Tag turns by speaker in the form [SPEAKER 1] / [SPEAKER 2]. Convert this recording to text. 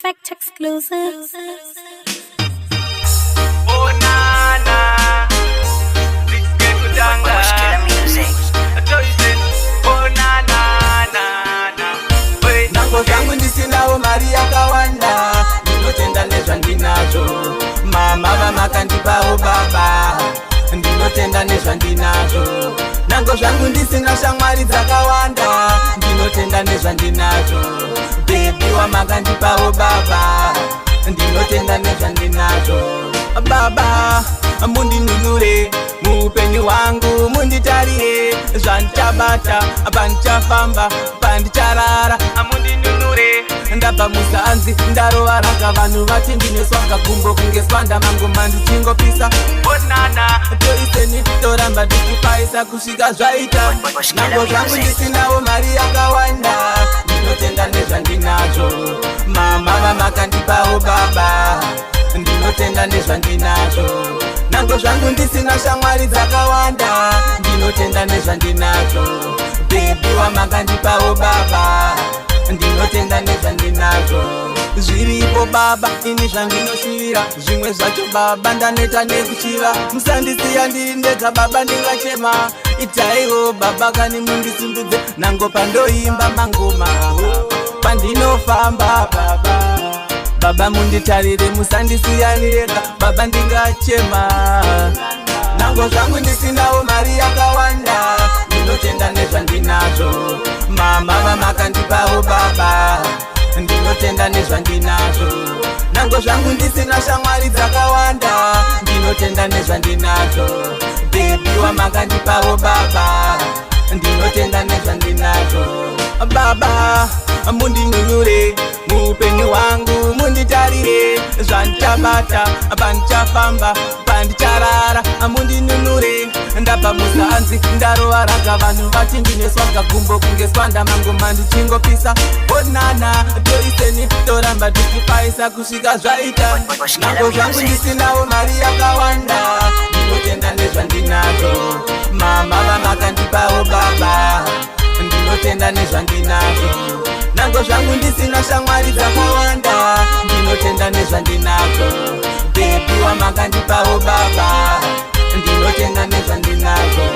[SPEAKER 1] Perfect exclusive.
[SPEAKER 2] Oh nana, this girl kudanga. Oh nana, nana.
[SPEAKER 3] Nango zangu ndisinawo mari yakawanda, ndinotenda nezvandinazo. Mama vamakandipawo baba, ndinotenda nezvandinazo. Nango zvangu ndisina shamwari dzakawanda, ndinotenda nezvandinazo. Baby wamakandipawo baba, ndinotenda nezvandinazo. Baba mundinunure muupenyu hwangu, munditarire zvandichabata pandichafamba pandicharara. Mundinunure ndabva muzanzi ndarova ranga, vanhu vati ndineswaga gumbo kunge swanda mangoma ndichingopisa. Onana toiseni toramba ndichipaisa kusvika zvaita. Nango zvangu ndisinawo mari yakawanda, ndinotenda nezvandinazo. Mama vamakandipawo baba, ndinotenda nezvandinazo. Nango zvangu ndisina shamwari dzakawanda, ndinotenda nezvandinazo. Baby wamakandipawo baba, ndinotenda nezvandinazo. Zviripo baba ini zvandinoshuvira, zvimwe zvacho baba ndaneta nekuchiva. Musandisiya ndiri ndega baba ndingachema, itaiwo baba kani mundisundudze. Nango pandoimba mangoma pandinofamba baba, baba munditarire musandisiyanirega baba ndingachema. Nango zvangu ndisinawo mari yakawanda, ndinotenda nezvandinazo. Mama vamakandipawo baba, ndinotenda nezvandinazo. Nango zvangu ndisina shamwari dzakawanda, ndinotenda nezvandinazo. Baby wamakandipawo baba, ndinotenda nezvandinazo. Baba mundinunure muupenyu hwangu, munditarire zvandichabata pandichafamba pandicharara. Mundinunure ndabva muzanzi ndarova raga, vanhu vati ndineswaga gumbo kunge swanda mangoma ndichingopisa. Onana toiseni toramba tichipaisa kusvika zvaita. Nango zvangu ndisinawo mari yakawanda, ndinotenda nezvandinazo. Mama vamakandipawo baba, ndinotenda nezvandinazo. Nango zvangu ndisina shamwari dzakawanda, ndinotenda nezvandinazo. Baby wamakandipawo baba, ndinotenda nezvandinazo.